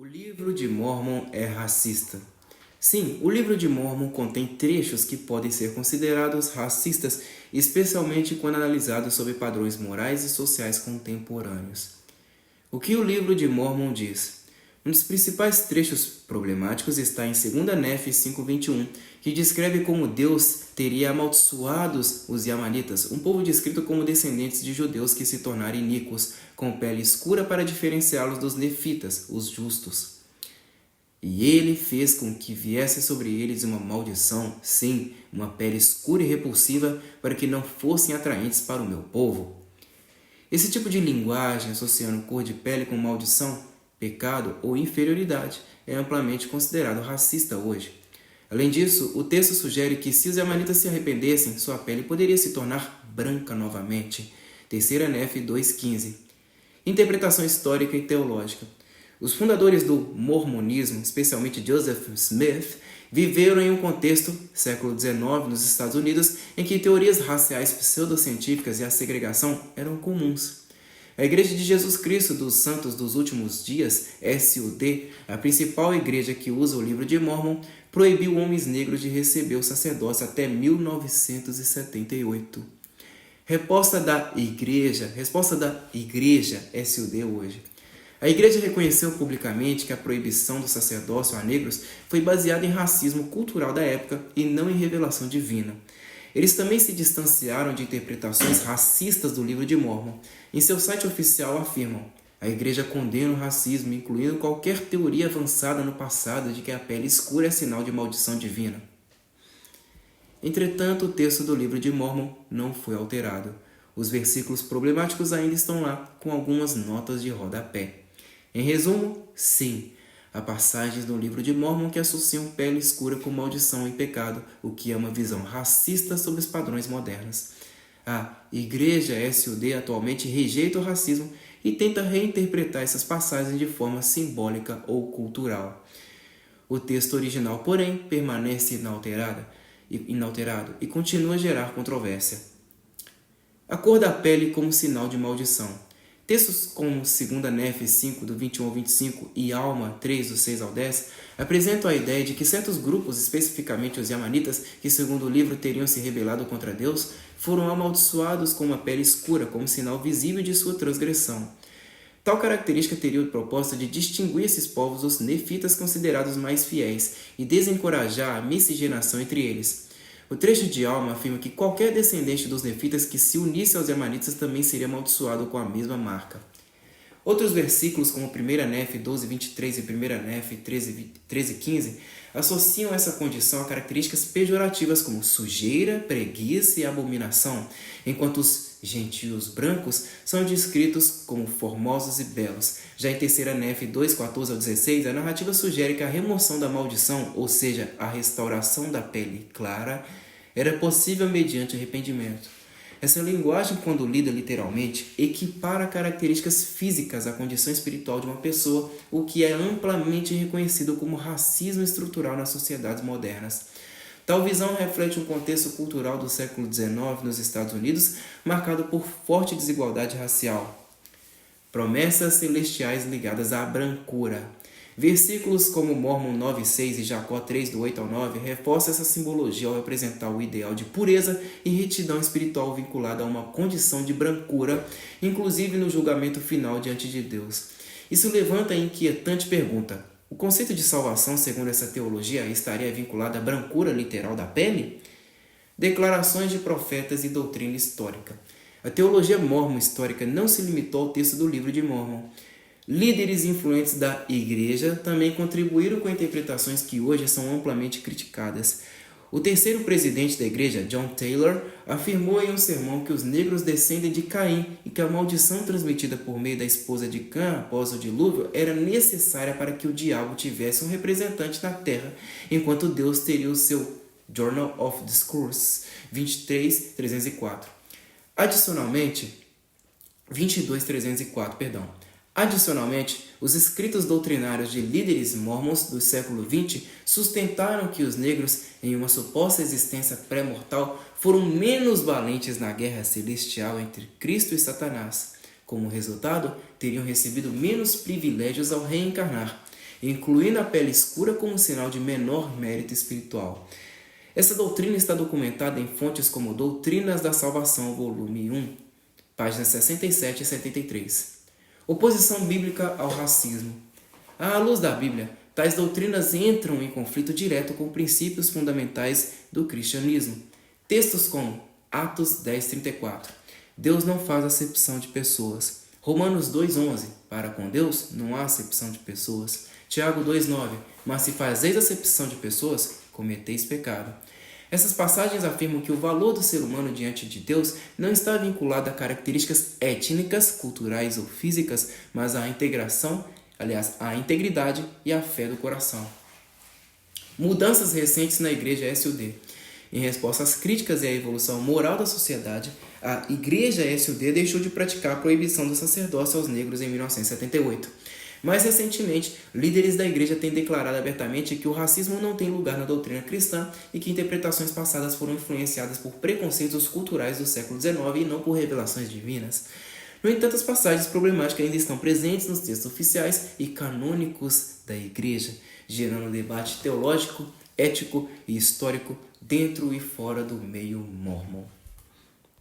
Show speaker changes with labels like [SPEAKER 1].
[SPEAKER 1] O livro de Mórmon é racista. Sim, o livro de Mórmon contém trechos que podem ser considerados racistas, especialmente quando analisados sob padrões morais e sociais contemporâneos. O que o livro de Mórmon diz? Um dos principais trechos problemáticos está em 2 Nefe 5:21, que descreve como Deus teria amaldiçoado os Yamanitas, um povo descrito como descendentes de judeus que se tornaram iníquos, com pele escura para diferenciá-los dos nefitas, os justos. E ele fez com que viesse sobre eles uma maldição, sim, uma pele escura e repulsiva, para que não fossem atraentes para o meu povo. Esse tipo de linguagem, associando cor de pele com maldição, pecado ou inferioridade, é amplamente considerado racista hoje. Além disso, o texto sugere que se os Yamanitas se arrependessem, sua pele poderia se tornar branca novamente. 3 Nefe 2:15. Interpretação histórica e teológica. Os fundadores do mormonismo, especialmente Joseph Smith, viveram em um contexto, século XIX, nos Estados Unidos, em que teorias raciais pseudocientíficas e a segregação eram comuns. A Igreja de Jesus Cristo dos Santos dos Últimos Dias, SUD, a principal igreja que usa o livro de Mórmon, proibiu homens negros de receber o sacerdócio até 1978. Resposta da igreja SUD hoje. A igreja reconheceu publicamente que a proibição do sacerdócio a negros foi baseada em racismo cultural da época e não em revelação divina. Eles também se distanciaram de interpretações racistas do livro de Mórmon. Em seu site oficial afirmam: a igreja condena o racismo, incluindo qualquer teoria avançada no passado de que a pele escura é sinal de maldição divina. Entretanto, o texto do livro de Mórmon não foi alterado. Os versículos problemáticos ainda estão lá, com algumas notas de rodapé. Em resumo, sim, há passagens no livro de Mórmon que associam pele escura com maldição e pecado, o que é uma visão racista sobre os padrões modernos. A Igreja SUD atualmente rejeita o racismo e tenta reinterpretar essas passagens de forma simbólica ou cultural. O texto original, porém, permanece inalterado e continua a gerar controvérsia. A cor da pele como sinal de maldição. Textos como 2 Nefe 5, do 21 ao 25 e Alma 3, do 6 ao 10, apresentam a ideia de que certos grupos, especificamente os Yamanitas, que segundo o livro teriam se rebelado contra Deus, foram amaldiçoados com uma pele escura como sinal visível de sua transgressão. Tal característica teria o propósito de distinguir esses povos dos nefitas considerados mais fiéis e desencorajar a miscigenação entre eles. O trecho de Alma afirma que qualquer descendente dos nefitas que se unisse aos Yamanitas também seria amaldiçoado com a mesma marca. Outros versículos, como 1 Nefe 12:23 e 1 Nefe 13:15, associam essa condição a características pejorativas como sujeira, preguiça e abominação, enquanto os gentios brancos são descritos como formosos e belos. Já em 3 Nefe 2:14 ao 16, a narrativa sugere que a remoção da maldição, ou seja, a restauração da pele clara, era possível mediante arrependimento. Essa linguagem, quando lida literalmente, equipara características físicas à condição espiritual de uma pessoa, o que é amplamente reconhecido como racismo estrutural nas sociedades modernas. Tal visão reflete um contexto cultural do século XIX nos Estados Unidos, marcado por forte desigualdade racial. Promessas celestiais ligadas à brancura. Versículos como Mórmon 9:6 e Jacó 3, do 8 ao 9, reforçam essa simbologia ao representar o ideal de pureza e retidão espiritual vinculada a uma condição de brancura, inclusive no julgamento final diante de Deus. Isso levanta a inquietante pergunta: o conceito de salvação, segundo essa teologia, estaria vinculado à brancura literal da pele? Declarações de profetas e doutrina histórica. A teologia mórmon histórica não se limitou ao texto do livro de Mórmon. Líderes influentes da igreja também contribuíram com interpretações que hoje são amplamente criticadas. O terceiro presidente da igreja, John Taylor, afirmou em um sermão que os negros descendem de Caim e que a maldição transmitida por meio da esposa de Cã após o dilúvio era necessária para que o diabo tivesse um representante na terra, enquanto Deus teria o seu Journal of Discourse 23:304. Adicionalmente, os escritos doutrinários de líderes mórmons do século XX sustentaram que os negros, em uma suposta existência pré-mortal, foram menos valentes na guerra celestial entre Cristo e Satanás. Como resultado, teriam recebido menos privilégios ao reencarnar. incluindo a pele escura como sinal de menor mérito espiritual. Essa doutrina está documentada em fontes como Doutrinas da Salvação, volume 1, páginas 67 e 73. Oposição bíblica ao racismo. À luz da Bíblia, tais doutrinas entram em conflito direto com princípios fundamentais do cristianismo. Textos como Atos 10:34. Deus não faz acepção de pessoas. Romanos 2:11. Para com Deus não há acepção de pessoas. Tiago 2:9. Mas se fazeis acepção de pessoas, cometeis pecado. Essas passagens afirmam que o valor do ser humano diante de Deus não está vinculado a características étnicas, culturais ou físicas, mas à à integridade e à fé do coração. Mudanças recentes na Igreja SUD. Em resposta às críticas e à evolução moral da sociedade, a Igreja SUD deixou de praticar a proibição do sacerdócio aos negros em 1978. Mais recentemente, líderes da igreja têm declarado abertamente que o racismo não tem lugar na doutrina cristã e que interpretações passadas foram influenciadas por preconceitos culturais do século XIX e não por revelações divinas. No entanto, as passagens problemáticas ainda estão presentes nos textos oficiais e canônicos da igreja, gerando debate teológico, ético e histórico dentro e fora do meio mórmon.